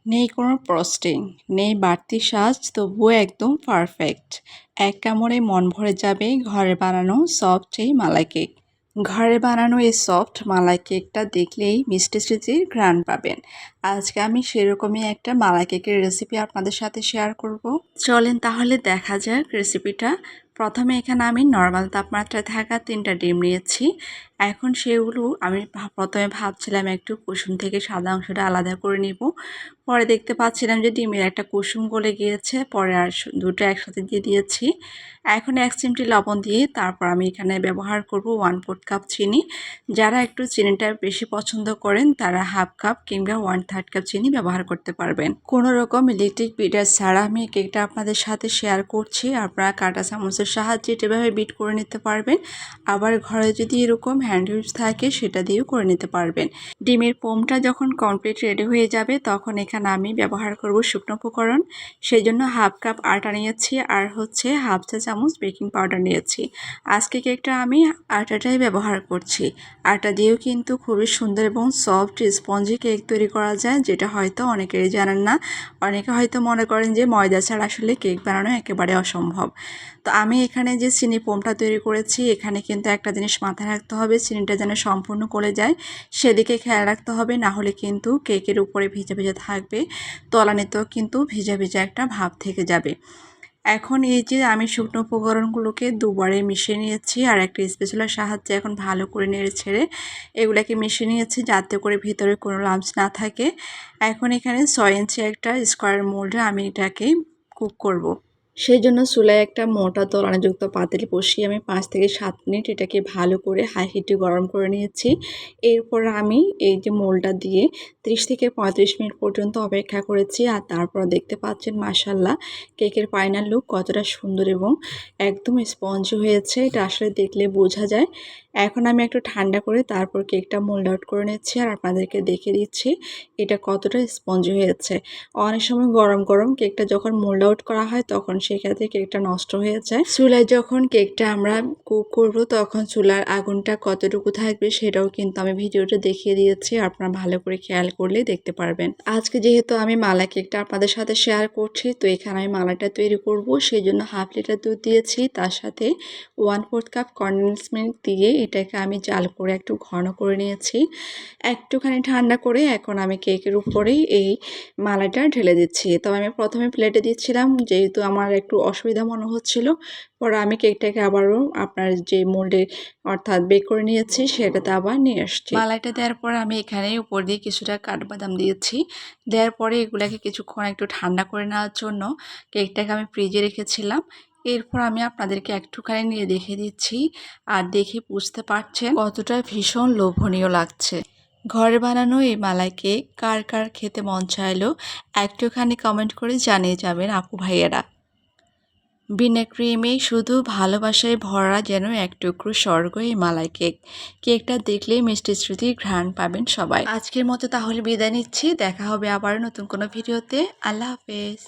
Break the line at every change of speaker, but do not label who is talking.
নেই কোনো ফ্রস্টিং, নেই বাড়তি সাজ, তবুও একদম পারফেক্ট। এক কামড়ে মন ভরে যাবে ঘরে বানানো সফট এই মালাই কেক। ঘরে বানানো এই সফট মালাই কেকটা দেখলেই মিষ্টি স্মৃতির ঘ্রাণ পাবেন। আজকে আমি সেরকমই একটা মালাই কেকের রেসিপি আপনাদের সাথে শেয়ার করব। চলেন তাহলে দেখা যাক রেসিপিটা। প্রথমে এখানে আমি নর্মাল তাপমাত্রায় থাকা 3টা ডিম নিয়েছি। এখন সেগুলো আমি প্রথমে ভাবছিলাম একটু কুসুম থেকে সাদা অংশটা আলাদা করে নিব। পরে দেখতে পাচ্ছিলাম যে ডিমের একটা কুসুম গলে গিয়েছে, পরে আর দুটো একসাথে দিয়ে দিয়েছি। এখন 1 চিমটি লবণ দিয়ে তারপর আমি এখানে ব্যবহার করব 1/4 কাপ চিনি। যারা একটু চিনিটা বেশি পছন্দ করেন তারা 1/2 কাপ কিংবা 1/3 কাপ চিনি ব্যবহার করতে পারবেন। কোনো রকম ইলেকট্রিক বিটার ছাড়া আমি কেকটা আপনাদের সাথে শেয়ার করছি। আপনারা কাঁটা চামচের সাহায্যে এভাবে বিট করে নিতে পারবেন। আবার ঘরে যদি এরকম হ্যান্ড উইচ থাকে সেটা দিয়েও করে নিতে পারবেন। ডিমের ফোমটা যখন কমপ্লিট রেডি হয়ে যাবে তখন এখানে আমি ব্যবহার করব শুকনো উপকরণ। সেই জন্য 1/2 কাপ আটা নিয়েছি আর হচ্ছে 1/2 চা চামচ বেকিং পাউডার নিয়েছি। আজকে কেকটা আমি আটাটাই ব্যবহার করছি। আটা দিয়েও কিন্তু খুবই সুন্দর এবং সফট স্পঞ্জি কেক তৈরি করা যায়, যেটা হয়তো অনেকেরই জানেন না। অনেকে হয়তো মনে করেন যে ময়দা ছাড়া আসলে কেক বানানো একেবারে অসম্ভব। তো আমি এখানে যে চিনি ফোমটা তৈরি করেছি, এখানে কিন্তু একটা জিনিস মাথায় রাখতে হবে, চিনিটা যেন সম্পূর্ণ গলে যায় সেদিকে খেয়াল রাখতে হবে, না হলে কিন্তু কেকের উপরে ভিজে ভিজে থাকবে, তলানিতেও কিন্তু ভিজা ভিজা একটা ভাব থেকে যাবে। এখন এই যে আমি শুকনো উপকরণগুলোকে দুবারে মিশিয়ে নিয়েছি আর একটা স্প্যাচুলার সাহায্যে এখন ভালো করে নেড়ে ছেড়ে এগুলাকে মিশিয়ে নিয়েছি যাতে করে ভিতরে কোনো লাম্পস না থাকে। এখন এখানে 6 ইঞ্চি একটা স্কোয়ার মোল্ডে আমি এটাকে কুক করব। সেই জন্য চুলায় একটা মোটা তলানিযুক্ত পাতিল বসিয়ে আমি 5 থেকে 7 মিনিট এটাকে ভালো করে হাই হিটে গরম করে নিয়েছি। এরপর আমি এই যে মোলটা দিয়ে 30 থেকে 35 মিনিট পর্যন্ত অপেক্ষা করেছি। আর তারপর দেখতে পাচ্ছেন মাশাআল্লাহ কেকের ফাইনাল লুক কতটা সুন্দর এবং একদম স্পঞ্জি হয়েছে, এটা আসলে দেখলে বোঝা যায়। এখন আমি একটু ঠান্ডা করে তারপর কেকটা মোল্ড আউট করে নিচ্ছি আর আপনাদেরকে দেখিয়ে দিচ্ছি এটা কতটা স্পঞ্জি হয়েছে। অনেক সময় গরম গরম কেকটা যখন মোল্ড আউট করা হয় তখন সেক্ষেত্রে কেকটা নষ্ট হয়ে যায়। চুলায় যখন কেকটা আমরা কুক করব তখন চুলার আগুনটা কতটুকু থাকবে সেটাও কিন্তু আমি ভিডিওতে দেখিয়ে দিয়েছি, আপনারা ভালো করে খেয়াল করলে দেখতে পারবেন। আজকে যেহেতু আমি মালাই কেকটা আপনাদের সাথে শেয়ার করছি, তো এখানে আমি মালাইটা তৈরি করব সেই জন্য 1/2 লিটার দুধ দিয়েছি, তার সাথে 1/4 কাপ কনডেন্স মিল্ক দিয়ে এটাকে আমি জাল করে একটু ঘন করে নিয়েছি। একটুখানি ঠান্ডা করে এখন আমি কেকের উপরেই এই মালাইটা ঢেলে দিচ্ছি। তবে আমি প্রথমে প্লেটে দিচ্ছিলাম যেহেতু আমার একটু অসুবিধা মনে হচ্ছিল। পরে আমি কেকটাকে আবারও আপনার যে মোল্ডে অর্থাৎ বেক করে নিয়েছি সেটাতে আবার নিয়ে আসছি। মালাইটা দেওয়ার পর আমি এখানে উপর দিয়ে কিছুটা কাঠবাদাম দিয়েছি। দেওয়ার পরে এগুলাকে কিছুক্ষণ একটু ঠান্ডা করে নেওয়ার জন্য কেকটাকে আমি ফ্রিজে রেখেছিলাম। এরপর আমি আপনাদেরকে একটুখানি নিয়ে দেখিয়ে দিচ্ছি আর দেখে বুঝতে পারছেন কতটা ভীষণ লোভনীয় লাগছে। ঘরে বানানো এই মালাই কেক কার কার খেতে মন চাইলো একটুখানি কমেন্ট করে জানিয়ে যাবেন আপু ভাইয়েরা। বিনা ক্রিমে শুধু ভালোবাসায় ভরা যেন এক টুকরো স্বর্গ এই মালাই কেক। কেকটা দেখলেই মিষ্টি স্মৃতির ঘ্রাণ পাবেন সবাই। আজকের মতো তাহলে বিদায় নিচ্ছি, দেখা হবে আবার নতুন কোনো ভিডিওতে। আল্লাহ হাফেজ।